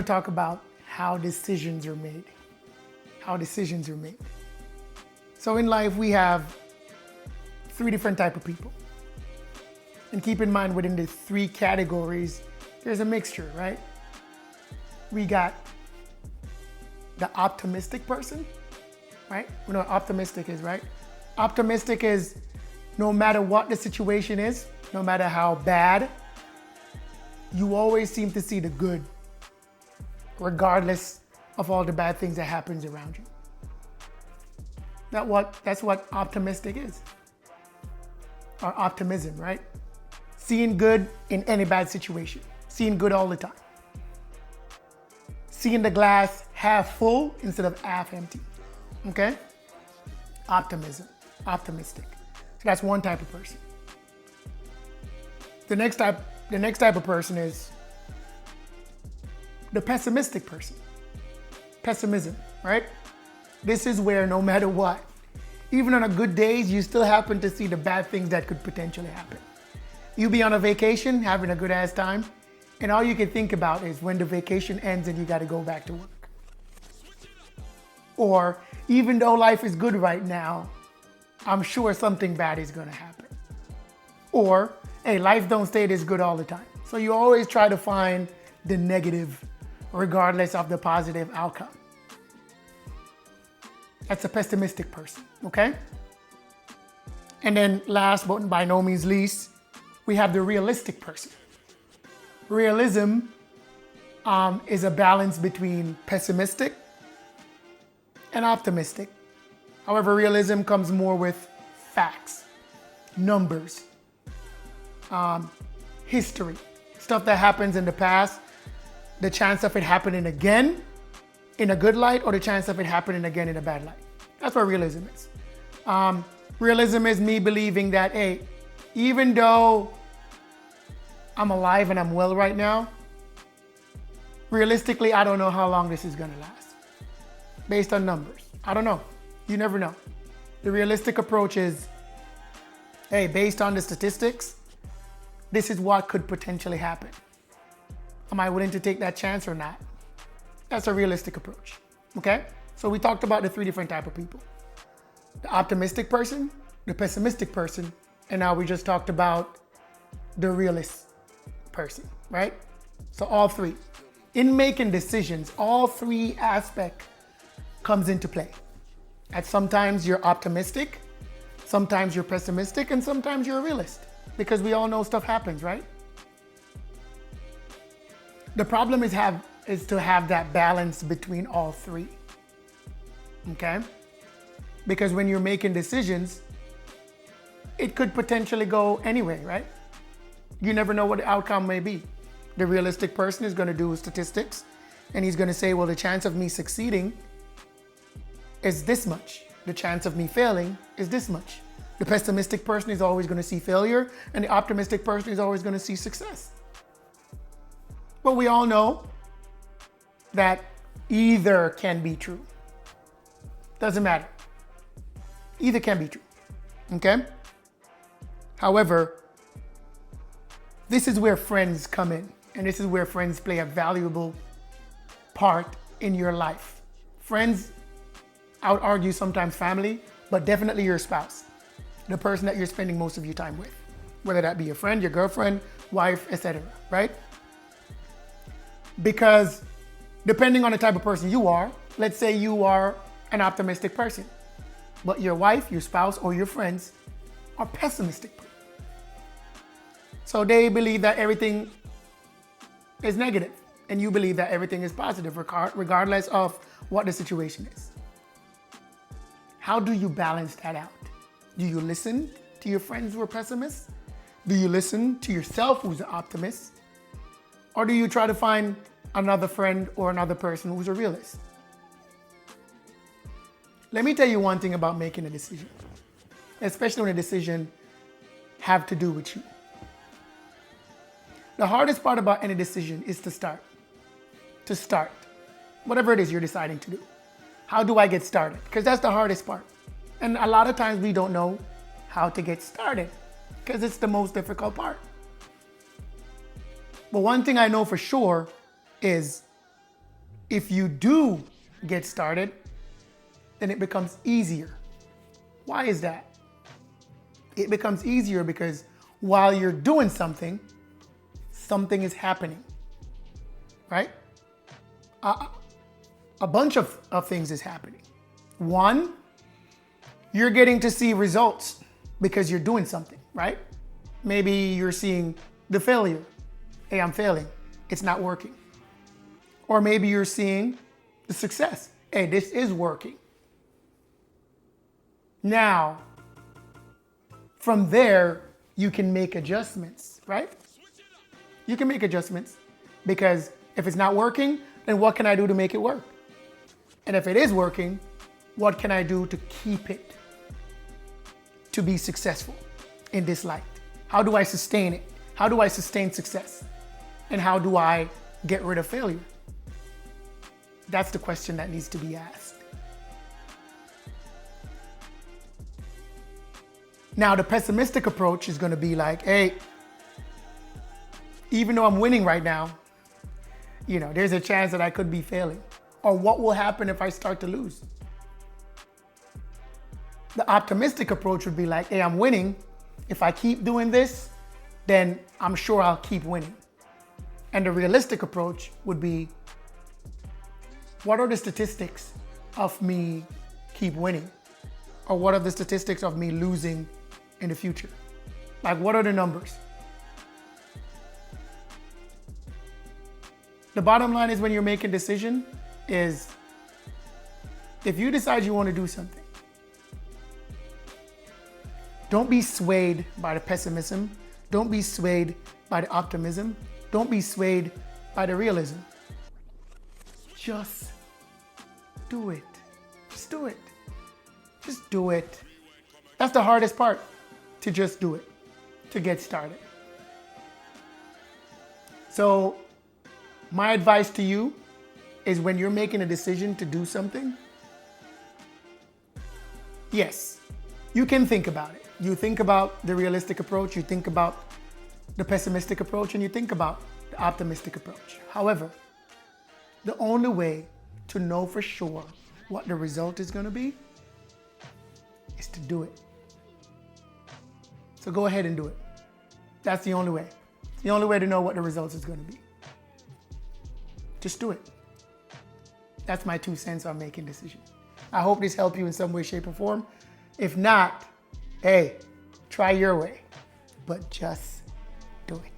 talk about how decisions are made. How decisions are made. So in life, we have three different type of people. And keep in mind, within the three categories, there's a mixture, right? We got the optimistic person, right? We know what optimistic is, right? Optimistic is no matter what the situation is, no matter how bad, you always seem to see the good, regardless of all the bad things that happens around you. That's what optimistic is. Or optimism, right? Seeing good in any bad situation. Seeing good all the time. Seeing the glass half full instead of half empty. Okay? Optimism. Optimistic. So that's one type of person. The next type of person is the pessimistic person. Pessimism, right? This is where no matter what, even on a good days, you still happen to see the bad things that could potentially happen. You be on a vacation, having a good ass time, and all you can think about is when the vacation ends and you got to go back to work. Or even though life is good right now, I'm sure something bad is going to happen. Or, hey, life don't stay this good all the time. So you always try to find the negative regardless of the positive outcome. That's a pessimistic person, okay? And then last but by no means least, we have the realistic person. Realism is a balance between pessimistic and optimistic. However, realism comes more with facts, numbers, history, stuff that happens in the past, the chance of it happening again in a good light or the chance of it happening again in a bad light. That's what realism is. Realism is me believing that, hey, even though I'm alive and I'm well right now, realistically, I don't know how long this is gonna last. Based on numbers. I don't know. You never know. The realistic approach is, hey, based on the statistics, this is what could potentially happen. Am I willing to take that chance or not? That's a realistic approach, okay? So we talked about the three different type of people. The optimistic person, the pessimistic person, and now we just talked about the realist person, right? So all three. In making decisions, all three aspects comes into play. And sometimes you're optimistic, sometimes you're pessimistic, and sometimes you're a realist. Because we all know stuff happens, right? The problem is to have that balance between all three. Okay? Because when you're making decisions, it could potentially go anyway, right? You never know what the outcome may be. The realistic person is going to do statistics and he's going to say, well, the chance of me succeeding is this much. The chance of me failing is this much. The pessimistic person is always going to see failure and the optimistic person is always going to see success. But we all know that either can be true. Doesn't matter. Either can be true, okay? However, this is where friends come in, and this is where friends play a valuable part in your life. Friends, I would argue sometimes family, but definitely your spouse, the person that you're spending most of your time with, whether that be your friend, your girlfriend, wife, etc., right? Because depending on the type of person you are, let's say you are an optimistic person, but your wife, your spouse, or your friends are pessimistic. So they believe that everything is negative, and you believe that everything is positive, regardless of what the situation is. How do you balance that out? Do you listen to your friends who are pessimists? Do you listen to yourself who's an optimist? Or do you try to find another friend or another person who's a realist? Let me tell you one thing about making a decision, especially when a decision have to do with you. The hardest part about any decision is to start. To start. Whatever it is you're deciding to do. How do I get started? Because that's the hardest part. And a lot of times we don't know how to get started because it's the most difficult part. But one thing I know for sure is If you do get started, then it becomes easier. Why is that? It becomes easier because while you're doing something, something is happening, right? A bunch of things is happening. One, you're getting to see results because you're doing something, right? Maybe you're seeing the failure. Hey, I'm failing. It's not working. Or maybe you're seeing the success. Hey, this is working. Now, from there, you can make adjustments, right? You can make adjustments because if it's not working, then what can I do to make it work? And if it is working, what can I do to keep it to be successful in this light? How do I sustain it? How do I sustain success? And how do I get rid of failure? That's the question that needs to be asked. Now, the pessimistic approach is going to be like, hey, even though I'm winning right now, there's a chance that I could be failing. Or what will happen if I start to lose? The optimistic approach would be like, hey, I'm winning. If I keep doing this, then I'm sure I'll keep winning. And the realistic approach would be, what are the statistics of me keep winning? Or what are the statistics of me losing in the future? Like, what are the numbers? The bottom line is when you're making a decision is, if you decide you want to do something, don't be swayed by the pessimism. Don't be swayed by the optimism. Don't be swayed by the realism. Just do it. Just do it. Just do it. That's the hardest part, to just do it, to get started. So my advice to you is when you're making a decision to do something, yes, you can think about it. You think about the realistic approach, you think about the pessimistic approach, and you think about the optimistic approach. However, the only way to know for sure what the result is going to be is to do it. So go ahead and do it. That's the only way. It's the only way to know what the results is going to be. Just do it. That's my 2 cents on making decisions. I hope this helped you in some way, shape, or form. If not, hey, try your way, but just do it.